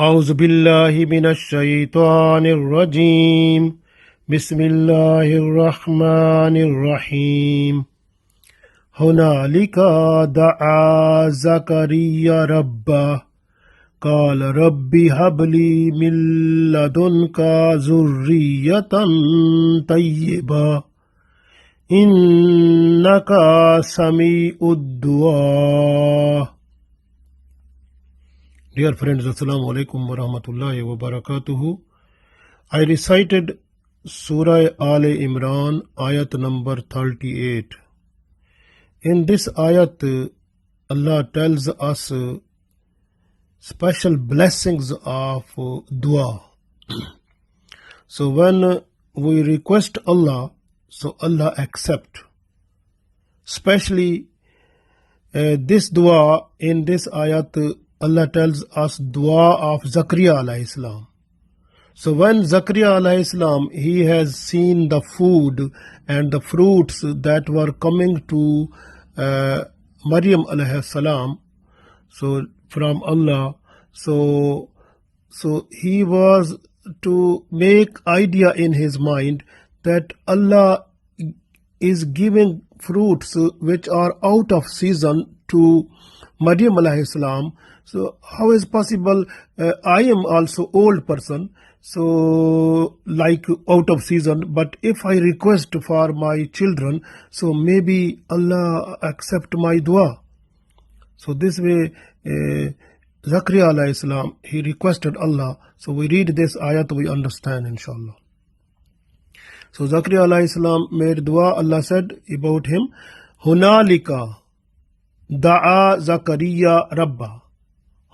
أعوذ بالله من الشيطان الرجيم بسم الله الرحمن الرحيم هنالك دعا زكريا ربه قال رب هب لي من لدنك ذرية طيبة إنك سميع الدعاء. Dear friends, Assalamu alaikum wa rahmatullahi wa barakatuhu. I recited Surah Aal-i-Imraan Ayat number 38. In this ayat, Allah tells us special blessings of dua. So when we request Allah, so Allah accept. Especially this dua in this ayat, Allah tells us dua of Zakaria alayhi salam. So when Zakaria alayhi salam, he has seen the food and the fruits that were coming to Maryam alayhi salam, so from Allah, so he was to make idea in his mind that Allah is giving fruits which are out of season to Maryam alayhi salam. So how is possible? I am also old person, so like out of season. But if I request for my children, so maybe Allah accept my dua. So this way, Zakaria alayhi salam, he requested Allah. So we read this ayat, we understand, inshallah. So Zakaria alayhi salam made dua. Allah said about him, Hunalika da'a Zakaria Rabba.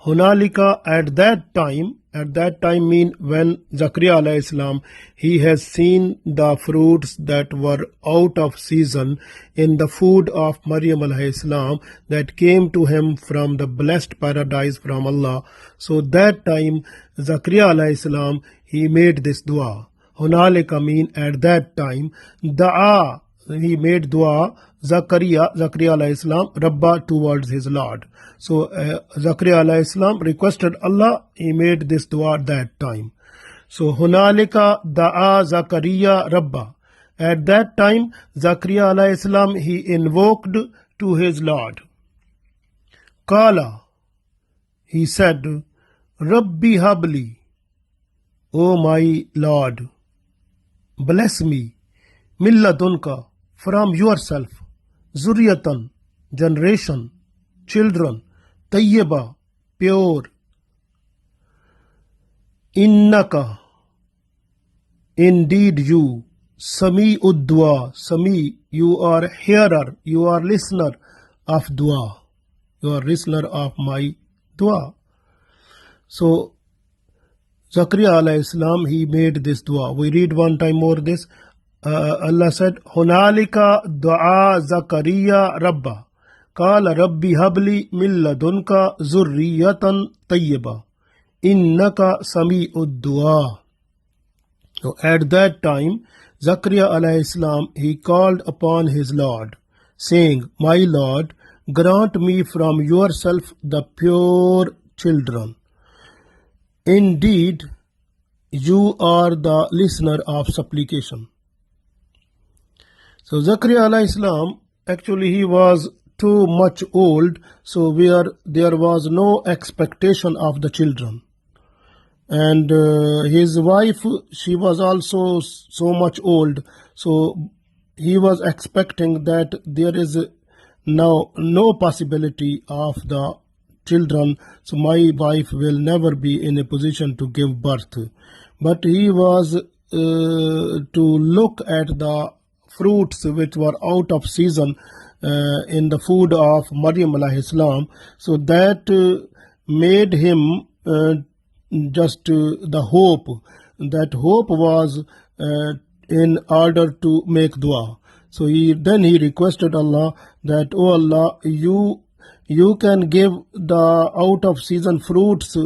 Hunalika, at that time mean when Zakaria alayhi salam, he has seen the fruits that were out of season in the food of Maryam alayhi salam that came to him from the blessed paradise from Allah. So that time Zakaria alayhi salam, he made this dua. Hunalika mean at that time, da'a, he made dua, Zakaria alayhi salam, Rabba, towards his Lord. So Zakaria alayhi salam requested Allah, he made this dua that time. So Hunalika da'a Zakaria Rabba. At that time Zakaria alayhi salam, he invoked to his Lord. Kala, he said, Rabbi habli, O my Lord, bless me, milladunka, from yourself, zuriyatan, generation, children, tayyaba, pure, innaka, indeed you, sami uddua, sami, you are hearer, you are listener of dua, you are listener of my dua. So Zakaria alayhi salam, he made this dua. We read one time more this. Allah said, Hunalika du'a Zakaria Rabba. Qala Rabbi habli min ladunka zurriyatan tayyiba. Innaka sami'ud du'a. So at that time, Zakaria alayhi salam, he called upon his Lord, saying, My Lord, grant me from yourself the pure children. Indeed, you are the listener of supplication. So Zakaria alayhi salam, actually he was too much old, so there was no expectation of the children. And his wife, she was also so much old, so he was expecting that there is now no possibility of the children, so my wife will never be in a position to give birth. But he was to look at the fruits which were out of season in the food of Maryam alayhi salam. So that made him just the hope. That hope was in order to make dua. So then he requested Allah that, Oh Allah, you can give the out of season fruits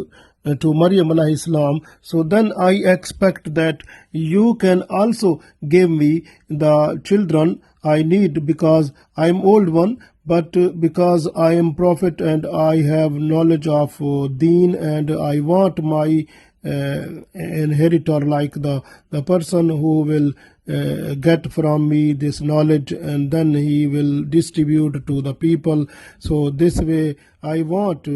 to Maryam alayhi salam, so then I expect that you can also give me the children I need, because I am old one, but because I am prophet and I have knowledge of deen, and I want my inheritor, like the person who will get from me this knowledge, and then he will distribute to the people. So this way I want,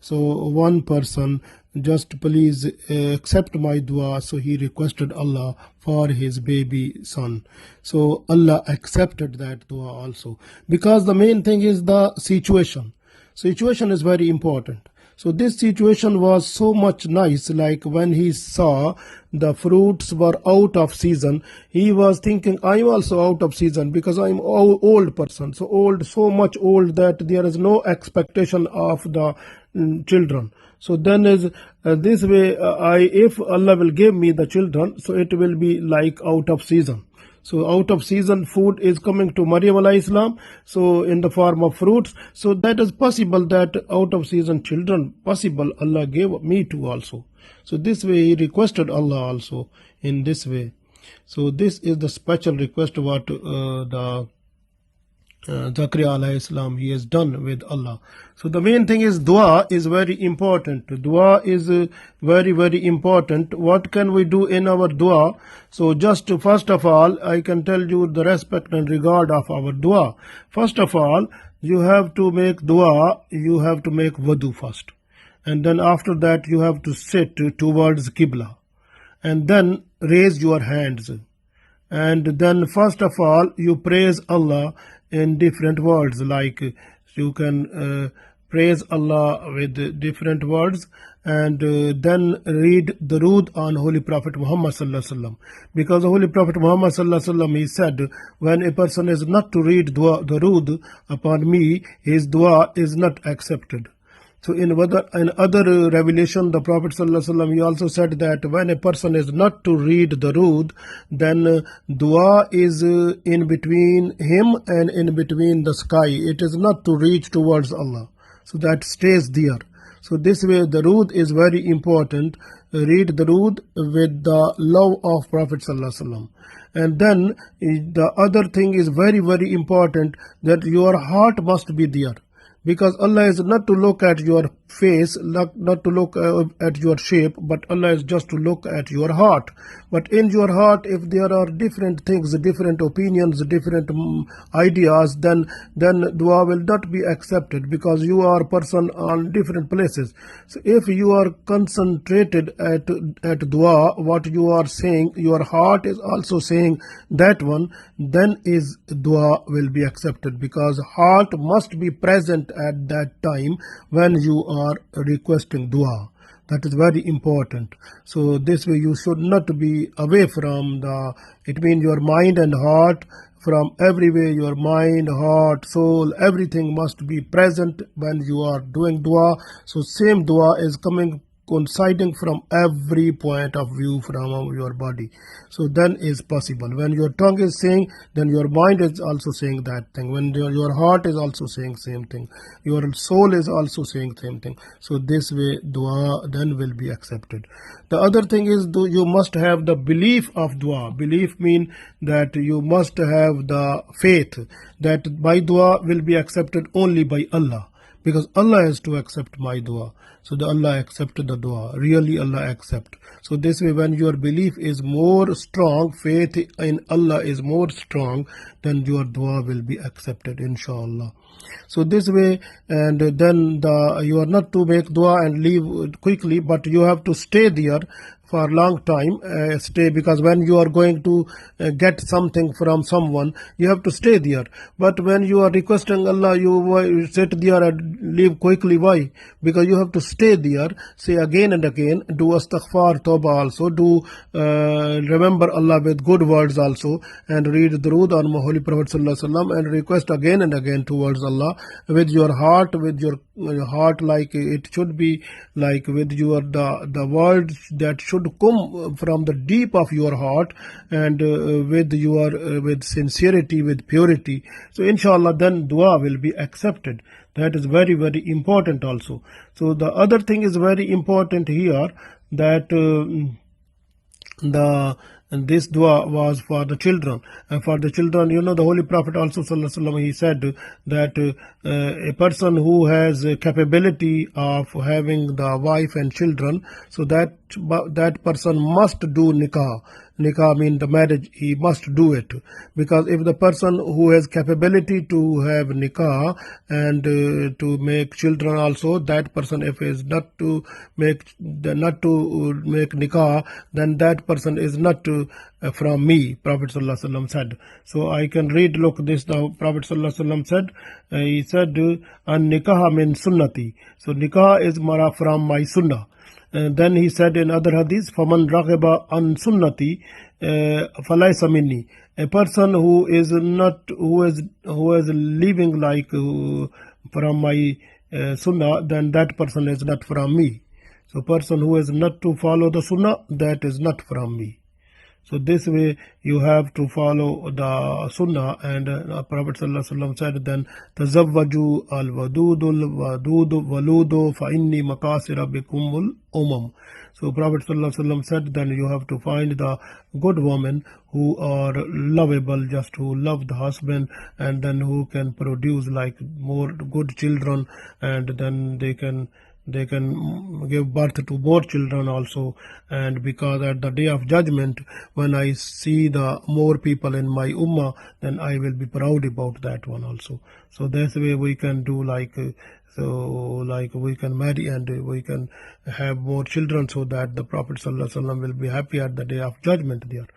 so one person, just please accept my dua. So he requested Allah for his baby son. So Allah accepted that dua also, because the main thing is the situation. Situation is very important. So this situation was so much nice, like when he saw the fruits were out of season, he was thinking, I'm also out of season, because I'm old person, so old, so much old that there is no expectation of the children. So then is this way, if Allah will give me the children, so it will be like out of season. So out of season food is coming to Maryam alayhi salam, so in the form of fruits. So that is possible that out of season children, possible Allah gave me to also. So this way he requested Allah also in this way. So this is the special request what the Zakaria alayhi salam, he has done with Allah. So the main thing is dua is very important. Dua is very, very important. What can we do in our dua? So just first of all, I can tell you the respect and regard of our dua. First of all, you have to make dua, you have to make wudu first. And then after that you have to sit towards Qibla. And then raise your hands. And then first of all, you praise Allah in different words, like you can praise Allah with different words, and then read the Durood on Holy Prophet Muhammad sallallahu alaihi wasallam, because the Holy Prophet Muhammad sallallahu alaihi wasallam, he said, when a person is not to read the Durood upon me, his dua is not accepted. So in other revelation, the Prophet ﷺ, he also said that when a person is not to read the Durood, then dua is in between him and in between the sky. It is not to reach towards Allah. So that stays there. So this way the Durood is very important. Read the Durood with the love of Prophet ﷺ. And then the other thing is very, very important, that your heart must be there. Because Allah is not to look at your face, not to look at your shape, but Allah is just to look at your heart. But in your heart, if there are different things, different opinions, different ideas, then dua will not be accepted, because you are a person on different places. So if you are concentrated at dua, what you are saying, your heart is also saying that one, then is dua will be accepted, because heart must be present at that time when you are requesting dua. That is very important. So this way you should not be away from it means your mind and heart, from everywhere, your mind, heart, soul, everything must be present when you are doing dua. So same dua is coinciding from every point of view from your body. So then is possible. When your tongue is saying, then your mind is also saying that thing. When your heart is also saying same thing. Your soul is also saying same thing. So this way dua then will be accepted. The other thing is, you must have the belief of dua. Belief means that you must have the faith that my dua will be accepted only by Allah. Because Allah has to accept my dua. So the Allah accepted the dua. Really Allah accept. So this way when your belief is more strong, faith in Allah is more strong, then your dua will be accepted, inshallah. So this way, and then you are not to make dua and leave quickly, but you have to stay there for a long time, because when you are going to get something from someone, you have to stay there. But when you are requesting Allah, you sit there and leave quickly. Why? Because you have to stay there, say again and again, do astaghfar, tawbah also, do remember Allah with good words also, and read Durood on Holy Prophet sallallahu alaihi wasallam, and request again and again towards Allah with your heart, like it should be, like with your the words that should come from the deep of your heart, and with sincerity, with purity. So inshallah then dua will be accepted. That is very, very important also. So the other thing is very important here, that this dua was for the children. And for the children, the Holy Prophet also sallallahu alaihi wasallam, he said that a person who has a capability of having the wife and children, so that person must do nikah. Nikah means the marriage, he must do it, because if the person who has capability to have nikah and to make children also, that person if is not to make nikah, then that person is not from me, Prophet sallallahu alaihi wasallam said. So I can read, look, this the Prophet sallallahu alaihi wasallam said, he said, an nikah min sunnati, so nikah is from my sunnah. And then he said in other hadith, faman raghiba an sunnati falaysa minni, a person who is living like from my sunnah, then that person is not from me. So person who is not to follow the sunnah, that is not from me. So this way you have to follow the sunnah. And Prophet sallallahu alaihi wasallam said, then tazawwaju al-wadudul waludu fa inni makasira bikumul umam. So Prophet sallallahu alaihi wasallam said, then you have to find the good women who are lovable, just who love the husband, and then who can produce like more good children, and then they can give birth to more children also. And because at the day of judgment, when I see the more people in my ummah, then I will be proud about that one also. So that's the way we can do, like we can marry and we can have more children, so that the Prophet sallallahu alaihi wasallam will be happy at the day of judgment there.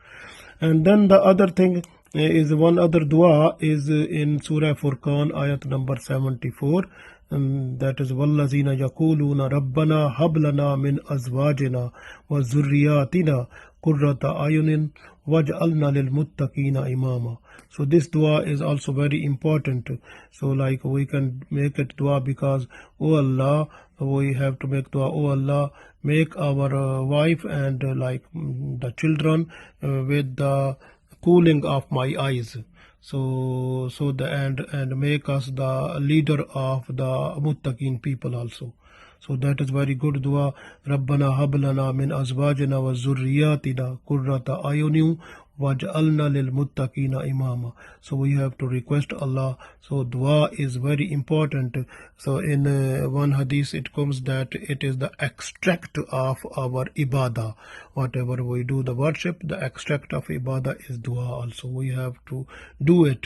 And then the other thing is, one other dua is in Surah Furqan ayat number 74. That is وَالَّذِينَ يَقُولُونَ رَبَّنَا هَبْ لَنَا مِنْ أَزْوَاجِنَا وَذُرِّيَّاتِنَا قُرَّةَ أَعْيُنٍ وَاجْعَلْنَا لِلْمُتَّقِينَ إِمَامًا. So this dua is also very important. So like we can make it dua because, oh Allah, we have to make dua, oh Allah, make our wife and like the children with the cooling of my eyes. So and make us the leader of the muttaqin people also. So that is very good dua. Rabbana hab lana min azwajina wa zurriyatina qurrata ayunin waj'alna lil muttaqina imama. So we have to request Allah. So dua is very important. So in one hadith it comes that it is the extract of our ibadah. Whatever we do the worship, the extract of ibadah is dua also. We have to do it,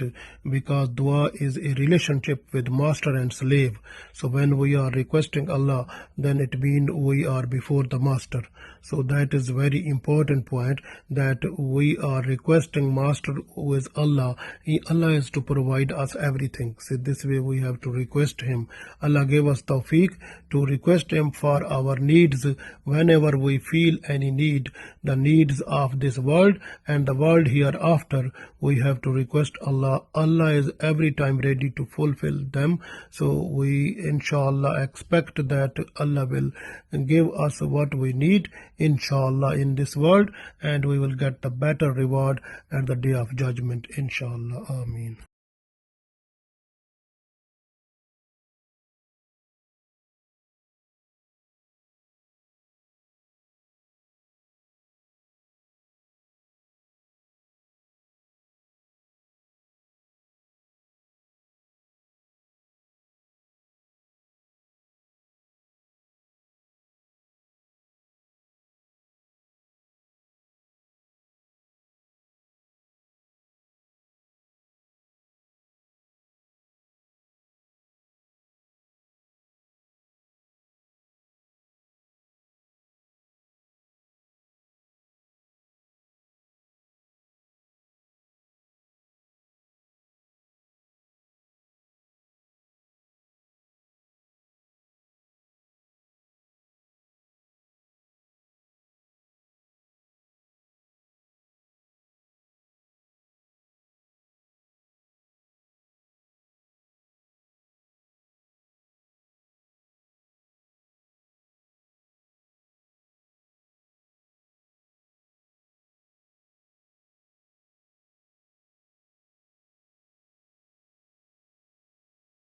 because dua is a relationship with master and slave. So when we are requesting Allah, then it means we are before the master. So that is very important point, that we are requesting master who is Allah. Allah is to provide us everything. So this way we have to request him. Allah gave us tawfiq to request him for our needs whenever we feel any need, the needs of this world and the world hereafter. We have to request Allah. Allah is every time ready to fulfill them. So we inshallah expect that Allah will give us what we need inshallah in this world, and we will get the better reward at the day of judgment inshallah. Ameen.